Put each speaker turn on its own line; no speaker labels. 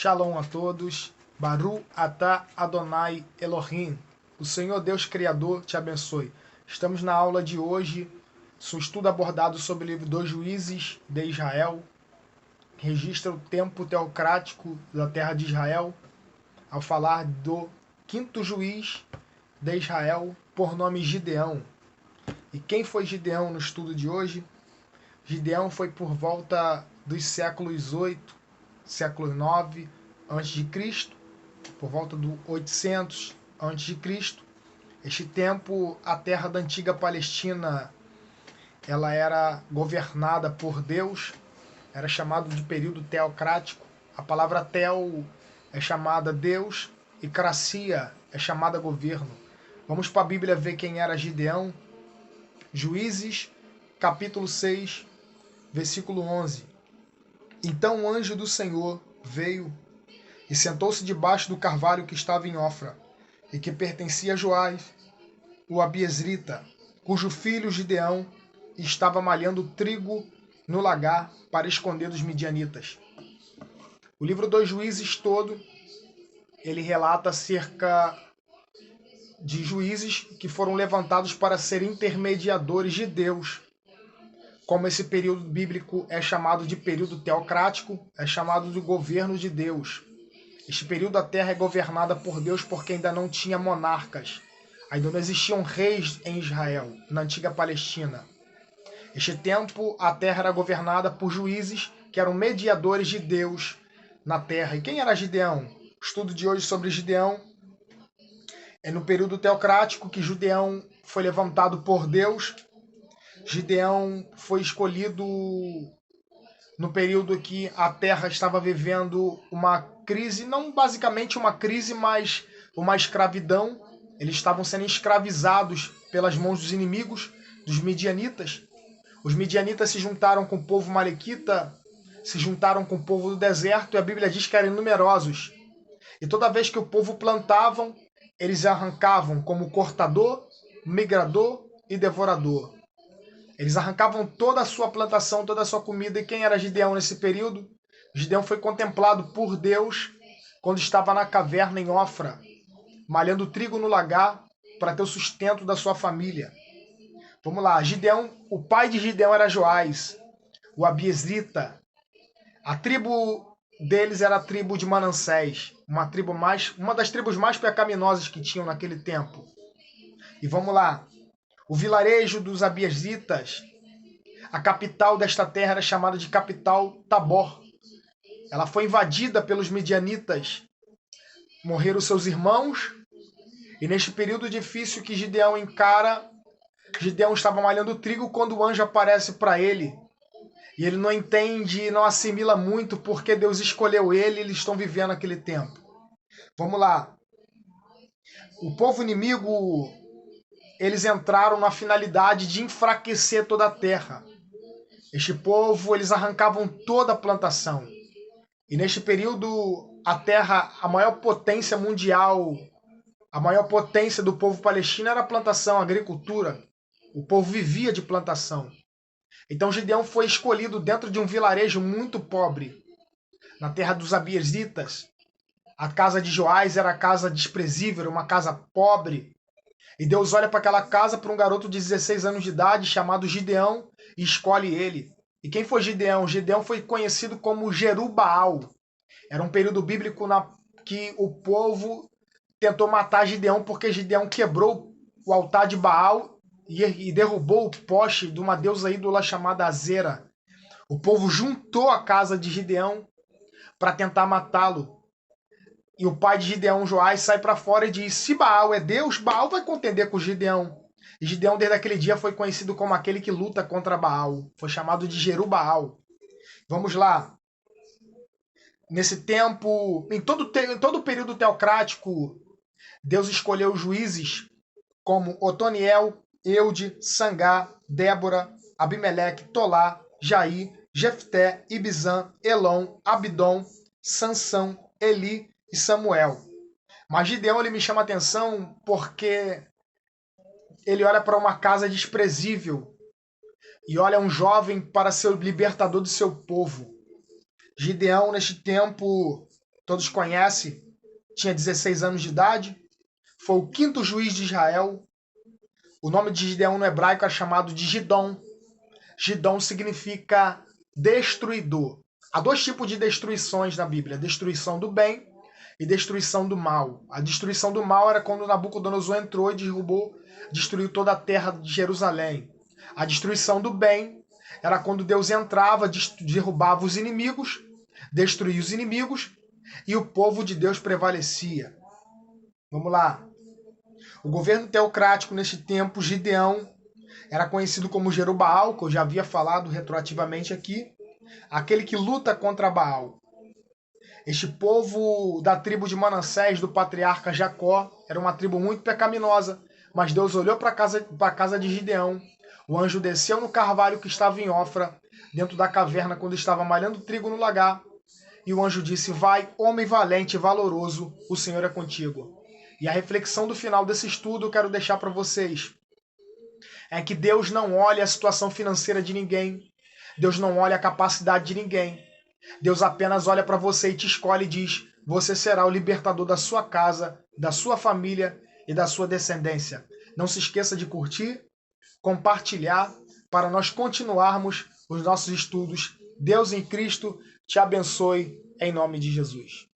Shalom a todos. Baru atah Adonai Elohim. O Senhor Deus Criador te abençoe. Estamos na aula de hoje, um estudo abordado sobre o livro dos Juízes de Israel. Registra o tempo teocrático da terra de Israel, ao falar do quinto juiz de Israel, por nome Gideão. E quem foi Gideão no estudo de hoje? Gideão foi por volta dos séculos 8, século 9 a.C., por volta do 800 a.C. Este tempo, a terra da antiga Palestina, ela era governada por Deus, era chamado de período teocrático. A palavra teo é chamada Deus e cracia é chamada governo. Vamos para a Bíblia ver quem era Gideão. Juízes, capítulo 6, versículo 11. Então o anjo do Senhor veio e sentou-se debaixo do carvalho que estava em Ofra, e que pertencia a Joás, o abiezrita, cujo filho Gideão estava malhando trigo no lagar para esconder dos midianitas. O livro dos Juízes todo, ele relata acerca de juízes que foram levantados para ser intermediadores de Deus. Como esse período bíblico é chamado de período teocrático, é chamado de governo de Deus. Este período a terra é governada por Deus porque ainda não tinha monarcas. Ainda não existiam reis em Israel, na antiga Palestina. Este tempo a terra era governada por juízes que eram mediadores de Deus na terra. E quem era Gideão? O estudo de hoje sobre Gideão é no período teocrático que Gideão foi levantado por Deus. Gideão foi escolhido no período que a terra estava vivendo uma crise, não basicamente uma crise, mas uma escravidão. Eles estavam sendo escravizados pelas mãos dos inimigos, dos midianitas. Os midianitas se juntaram com o povo malequita, se juntaram com o povo do deserto, e a Bíblia diz que eram numerosos. E toda vez que o povo plantavam, eles arrancavam como cortador, migrador e devorador. Eles arrancavam toda a sua plantação, toda a sua comida. E quem era Gideão nesse período? Gideão foi contemplado por Deus quando estava na caverna em Ofra, malhando trigo no lagar para ter o sustento da sua família. Vamos lá, Gideão, o pai de Gideão era Joás, o abiezrita. A tribo deles era a tribo de Manassés, uma das tribos mais pecaminosas que tinham naquele tempo. E vamos lá, o vilarejo dos abiezritas, a capital desta terra era chamada de capital Tabor. Ela foi invadida pelos midianitas. Morreram seus irmãos. E neste período difícil que Gideão encara, Gideão estava malhando trigo quando o anjo aparece para ele. E ele não entende, não assimila muito porque Deus escolheu ele e eles estão vivendo aquele tempo. Vamos lá. O povo inimigo, eles entraram na finalidade de enfraquecer toda a terra. Este povo, eles arrancavam toda a plantação. E neste período, a terra, a maior potência mundial, a maior potência do povo palestino era a plantação, a agricultura. O povo vivia de plantação. Então Gideão foi escolhido dentro de um vilarejo muito pobre, na terra dos abiezritas. A casa de Joás era a casa desprezível, era uma casa pobre. E Deus olha para aquela casa, para um garoto de 16 anos de idade, chamado Gideão, e escolhe ele. E quem foi Gideão? Gideão foi conhecido como Jerubaal. Era um período bíblico que o povo tentou matar Gideão porque Gideão quebrou o altar de Baal e derrubou o poste de uma deusa ídola chamada Azera. O povo juntou a casa de Gideão para tentar matá-lo. E o pai de Gideão, Joás, sai para fora e diz: se Baal é Deus, Baal vai contender com Gideão. E Gideão, desde aquele dia, foi conhecido como aquele que luta contra Baal. Foi chamado de Jerubaal. Vamos lá. Nesse tempo, em todo o período teocrático, Deus escolheu juízes como Otoniel, Eude, Sangá, Débora, Abimeleque, Tolá, Jair, Jefté, Ibizã, Elon, Abidom, Sansão, Eli e Samuel. Mas Gideão, ele me chama a atenção porque ele olha para uma casa desprezível e olha um jovem para ser o libertador do seu povo. Gideão, neste tempo, todos conhecem, tinha 16 anos de idade, foi o quinto juiz de Israel. O nome de Gideão no hebraico é chamado de Gidom. Gidom significa destruidor. Há dois tipos de destruições na Bíblia: destruição do bem e destruição do mal. A destruição do mal era quando Nabucodonosor entrou e destruiu toda a terra de Jerusalém. A destruição do bem era quando Deus entrava, derrubava os inimigos, destruía os inimigos e o povo de Deus prevalecia. Vamos lá. O governo teocrático neste tempo, Gideão, era conhecido como Jerubaal, que eu já havia falado retroativamente aqui, aquele que luta contra Baal. Este povo da tribo de Manassés, do patriarca Jacó, era uma tribo muito pecaminosa, mas Deus olhou para a casa de Gideão. O anjo desceu no carvalho que estava em Ofra, dentro da caverna, quando estava malhando trigo no lagar. E o anjo disse: vai, homem valente e valoroso, o Senhor é contigo. E a reflexão do final desse estudo eu quero deixar para vocês é que Deus não olha a situação financeira de ninguém. Deus não olha a capacidade de ninguém. Deus apenas olha para você e te escolhe e diz: você será o libertador da sua casa, da sua família e da sua descendência. Não se esqueça de curtir, compartilhar, para nós continuarmos os nossos estudos. Deus em Cristo te abençoe, em nome de Jesus.